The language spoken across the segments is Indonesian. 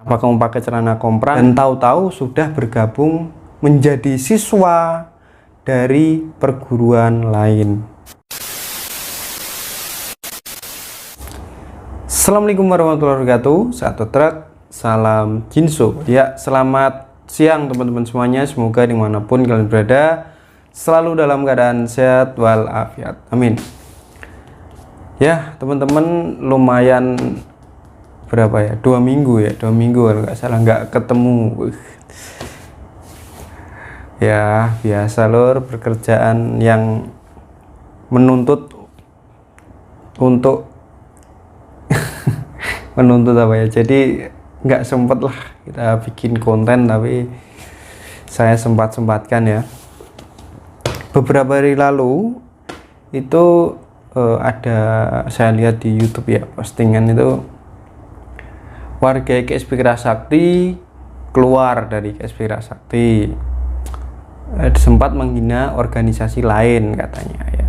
Apa kamu pakai celana komprang dan tahu-tahu sudah bergabung menjadi siswa dari perguruan lain. Assalamualaikum warahmatullahi wabarakatuh. Satu truk, salam Jinso. Ya, selamat siang teman-teman semuanya. Semoga dimanapun kalian berada selalu dalam keadaan sehat walafiat. Amin. Ya, teman-teman, lumayan berapa ya? 2 minggu ya, 2 minggu kalau nggak salah nggak ketemu. Ya, biasa lor, pekerjaan yang menuntut untuk menuntut apa ya, jadi nggak sempet lah kita bikin konten, tapi saya sempatkan ya. Beberapa hari lalu itu ada saya lihat di YouTube ya, postingan itu warga KSP Kerasakti keluar dari KSP Kerasakti, sempat menghina organisasi lain katanya ya,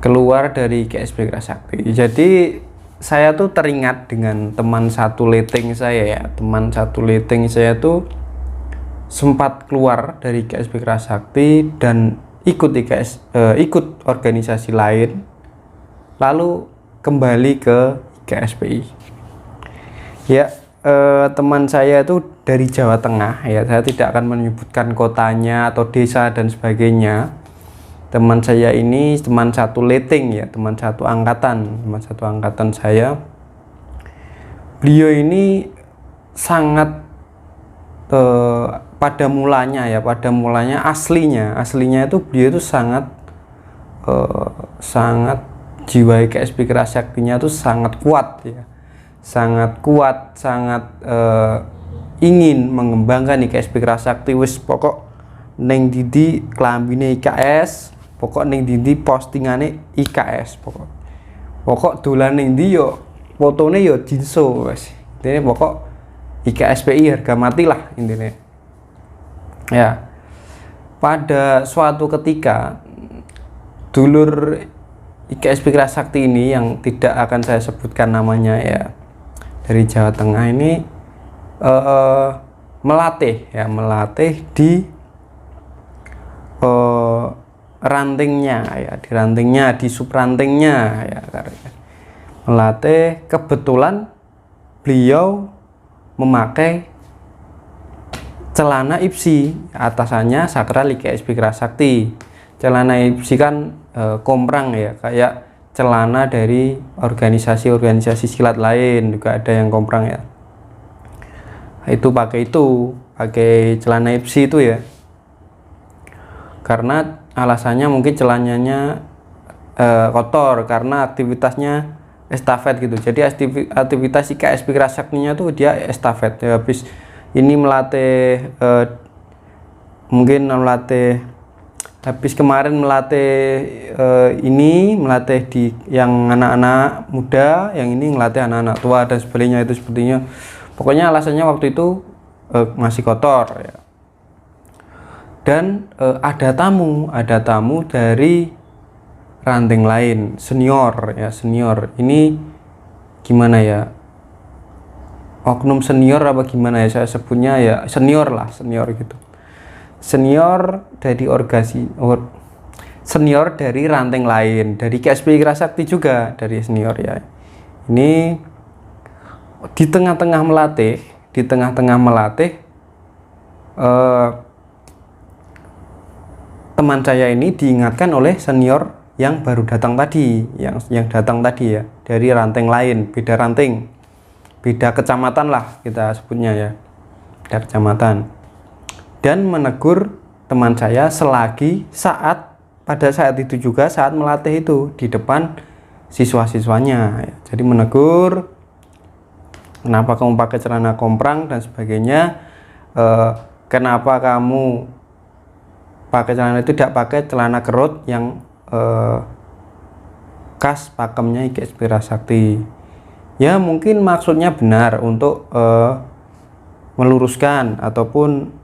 keluar dari KSP Kerasakti. Jadi saya tuh teringat dengan teman satu leteng saya ya, teman satu leteng saya tuh sempat keluar dari KSP Kerasakti dan ikut organisasi lain, lalu kembali ke KSPI. Ya, teman saya itu dari Jawa Tengah ya, saya tidak akan menyebutkan kotanya atau desa dan sebagainya. Teman saya ini teman satu leteng ya, teman satu angkatan saya. Beliau ini sangat pada mulanya aslinya itu beliau itu sangat jiwa KSP Kerasaktinya itu sangat kuat ya, sangat ingin mengembangkan KSP Kerasakti. Wis pokok neng didi klambine IKS, pokok neng didi postingane IKS, pokok dolan neng ndi yo fotone yo Jinso wis. Intine pokok IKSPI harga mati lah intinya. Ya, pada suatu ketika dulur IKSP Kerasakti ini yang tidak akan saya sebutkan namanya ya, dari Jawa Tengah ini melatih di rantingnya ya, di subrantingnya ya, melatih. Kebetulan beliau memakai celana IPSI, atasannya sakral KSP Kerasakti. Celana IPSI kan komprang ya, kayak celana dari organisasi silat lain juga ada yang komprang ya. Itu pakai celana IPSI itu ya, karena alasannya mungkin celananya kotor karena aktivitasnya estafet gitu. Jadi aktivitas KSP Kerasaktinya tuh dia estafet ya. Habis ini habis kemarin melatih di yang anak-anak muda, yang ini melatih anak-anak tua dan sebagainya. Itu sepertinya pokoknya alasannya waktu itu masih kotor ya. Dan ada tamu dari ranting lain, senior. Ini gimana ya, oknum senior apa gimana ya, saya sebutnya ya senior gitu. Senior dari ranting lain, dari KSP Kerasakti juga, dari senior ya. Ini di tengah-tengah melatih teman saya ini diingatkan oleh senior yang baru datang tadi, yang datang tadi ya, dari ranting lain, beda kecamatan lah kita sebutnya ya, beda kecamatan. Dan menegur teman saya pada saat itu juga saat melatih itu di depan siswa-siswanya ya. Jadi menegur, kenapa kamu pakai celana komprang dan sebagainya, kenapa kamu pakai celana itu, tidak pakai celana kerut yang khas pakemnya KSP Kerasakti. Ya mungkin maksudnya benar untuk meluruskan ataupun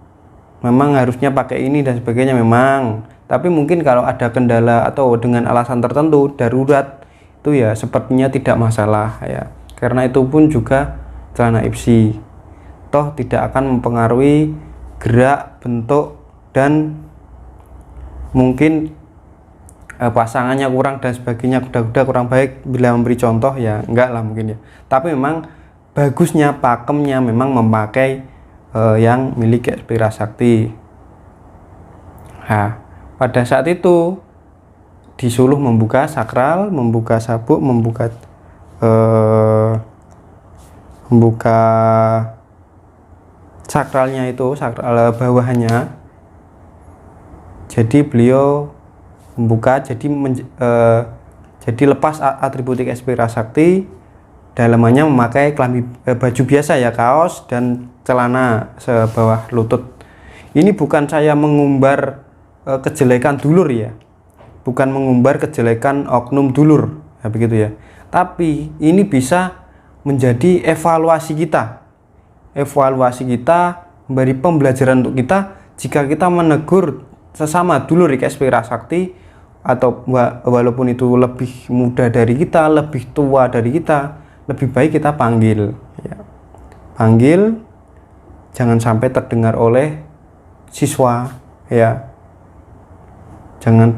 memang harusnya pakai ini dan sebagainya memang, tapi mungkin kalau ada kendala atau dengan alasan tertentu darurat itu ya sepertinya tidak masalah ya, karena itu pun juga celana ipsi, toh tidak akan mempengaruhi gerak, bentuk, dan mungkin pasangannya kurang dan sebagainya, kuda-kuda kurang baik bila memberi contoh, ya enggak lah mungkin ya. Tapi memang bagusnya pakemnya memang memakai yang milik GSP Sakti. Nah, pada saat itu disuruh membuka sakral, membuka sabuk, membuka sakralnya itu, sakral bawahannya. Jadi beliau membuka, jadi lepas atributik GSP Sakti, dalamannya memakai baju biasa ya, kaos dan celana sebawah lutut. Ini bukan saya mengumbar kejelekan dulur ya, bukan mengumbar kejelekan oknum dulur ya, begitu ya. Tapi ini bisa menjadi evaluasi kita, memberi pembelajaran untuk kita jika kita menegur sesama dulur di GSP Sakti, atau walaupun itu lebih muda dari kita, lebih tua dari kita, lebih baik kita panggil ya. Panggil, jangan sampai terdengar oleh siswa ya, jangan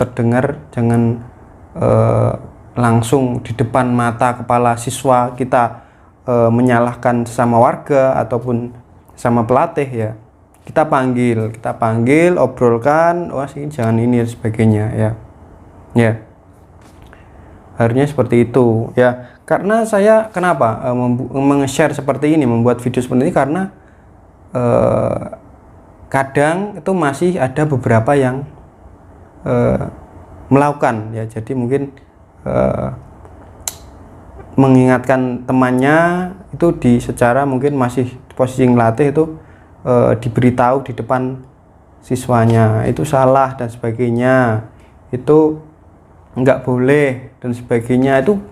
langsung di depan mata kepala siswa kita menyalahkan sesama warga ataupun sama pelatih ya. Kita panggil, obrolkan, wah sih jangan ini dan sebagainya ya. Harusnya seperti itu ya. Karena saya kenapa meng-share seperti ini, membuat video seperti ini, karena kadang itu masih ada beberapa yang melakukan ya. Jadi mungkin mengingatkan temannya itu secara mungkin masih posisi ngelatih itu, diberitahu di depan siswanya itu salah dan sebagainya, itu nggak boleh dan sebagainya. Itu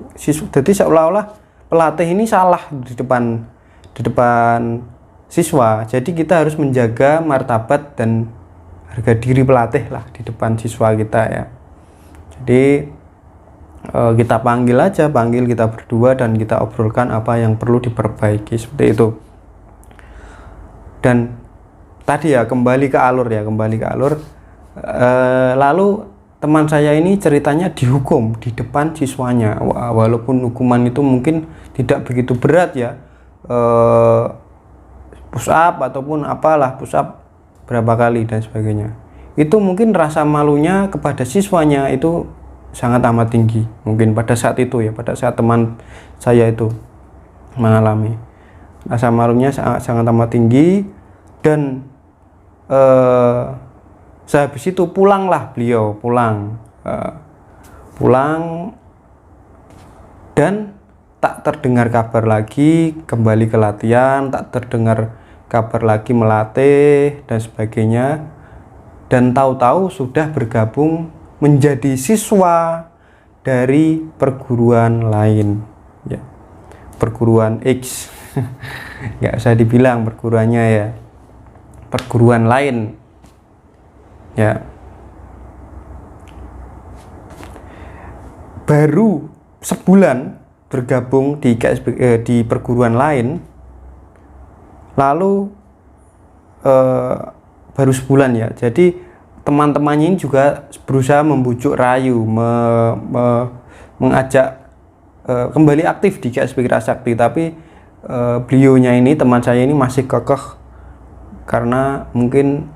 jadi seolah-olah pelatih ini salah di depan siswa. Jadi kita harus menjaga martabat dan harga diri pelatih lah di depan siswa kita ya. Jadi kita panggil, kita berdua dan kita obrolkan apa yang perlu diperbaiki, seperti itu. Dan tadi ya kembali ke alur. Lalu teman saya ini ceritanya dihukum di depan siswanya, walaupun hukuman itu mungkin tidak begitu berat ya, push up ataupun apalah, push up berapa kali dan sebagainya. Itu mungkin rasa malunya kepada siswanya itu sangat amat tinggi, mungkin pada saat itu ya, pada saat teman saya itu mengalami rasa malunya sangat amat tinggi. Dan sehabis itu pulanglah beliau, pulang dan tak terdengar kabar lagi kembali ke latihan, tak terdengar kabar lagi melatih dan sebagainya. Dan tahu-tahu sudah bergabung menjadi siswa dari perguruan lain ya, perguruan X. Nggak usah dibilang perguruannya ya, perguruan lain ya. Baru sebulan bergabung di di perguruan lain, lalu baru sebulan ya. Jadi teman-temannya ini juga berusaha membujuk rayu, mengajak kembali aktif di GSP Sakti, tapi beliaunya ini, teman saya ini masih kekeh, karena mungkin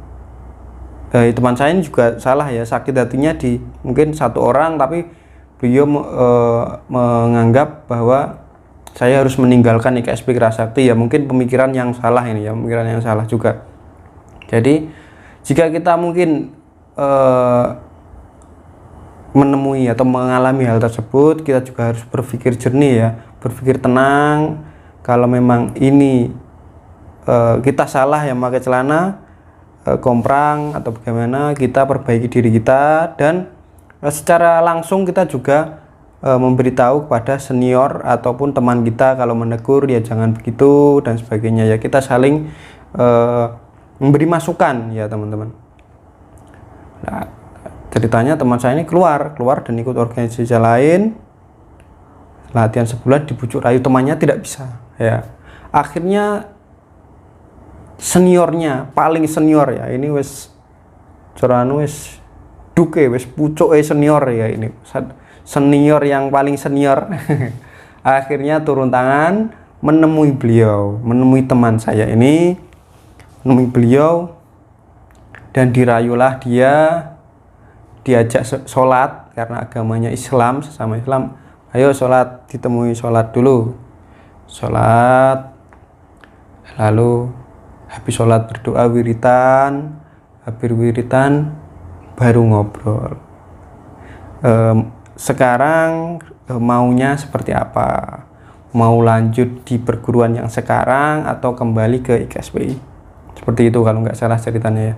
teman saya ini juga salah ya, sakit hatinya di mungkin satu orang, tapi beliau menganggap bahwa saya harus meninggalkan GSP Sakti ya. Mungkin pemikiran yang salah ini ya, pemikiran yang salah juga. Jadi jika kita mungkin menemui atau mengalami hal tersebut, kita juga harus berpikir jernih ya, berpikir tenang. Kalau memang ini kita salah yang pakai celana komprang atau bagaimana, kita perbaiki diri kita. Dan secara langsung kita juga memberitahu kepada senior ataupun teman kita, kalau menegur ya jangan begitu dan sebagainya ya. Kita saling memberi masukan ya teman-teman. Nah, ceritanya teman saya ini keluar dan ikut organisasi lain, latihan sebulan, dibujuk rayu temannya tidak bisa ya. Akhirnya seniornya, paling senior ya, ini wis coranu wis duke, wis pucuke senior ya, ini senior yang paling senior. Akhirnya turun tangan menemui beliau, menemui teman saya ini, menemui beliau, dan dirayulah dia, diajak sholat karena agamanya Islam, sesama Islam. Ayo sholat, ditemui sholat dulu, sholat, lalu habis sholat berdoa wiritan, habis wiritan baru ngobrol. Sekarang maunya seperti apa? Mau lanjut di perguruan yang sekarang atau kembali ke IKSPI? Seperti itu kalau nggak salah ceritanya ya.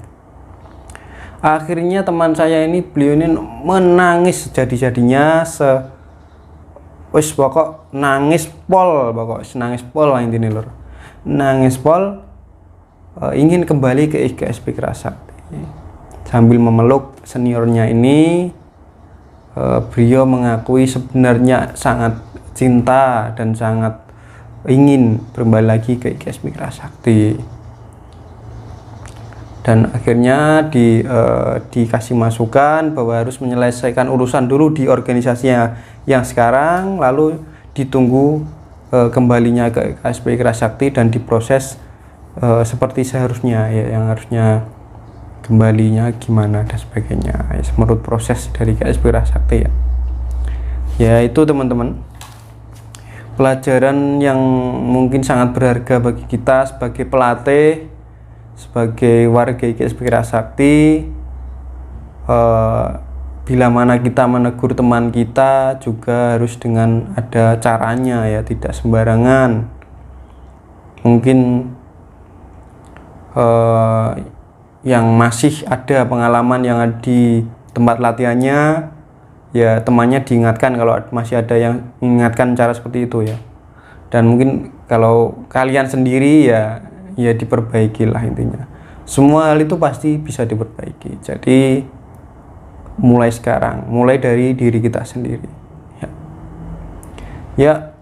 Akhirnya teman saya ini, beliau ini menangis jadi-jadinya, wis pokok nangis pol, pokok nangis pol lah intinya lur. Nangis pol, ingin kembali ke IKSP Kerasakti. Sambil memeluk seniornya ini, beliau mengakui sebenarnya sangat cinta dan sangat ingin kembali lagi ke IKSP Kerasakti. Dan akhirnya dikasih masukan bahwa harus menyelesaikan urusan dulu di organisasinya yang sekarang, lalu ditunggu kembalinya ke IKSP Kerasakti dan diproses seperti seharusnya ya, yang harusnya kembalinya gimana dan sebagainya ya, menurut proses dari IKSP Kerasakti ya. Ya itu teman-teman, pelajaran yang mungkin sangat berharga bagi kita sebagai pelatih, sebagai warga IKSP Kerasakti. Bila mana kita menegur teman kita juga harus dengan ada caranya ya, tidak sembarangan. Mungkin yang masih ada pengalaman yang ada di tempat latihannya ya, temannya diingatkan kalau masih ada yang mengingatkan cara seperti itu ya. Dan mungkin kalau kalian sendiri ya diperbaikilah intinya. Semua hal itu pasti bisa diperbaiki. Jadi mulai sekarang, mulai dari diri kita sendiri ya.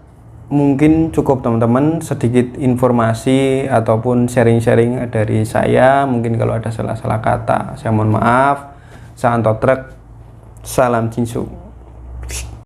Mungkin cukup teman-teman, sedikit informasi ataupun sharing-sharing dari saya. Mungkin kalau ada salah-salah kata saya mohon maaf. Salam totrek, salam cinsu.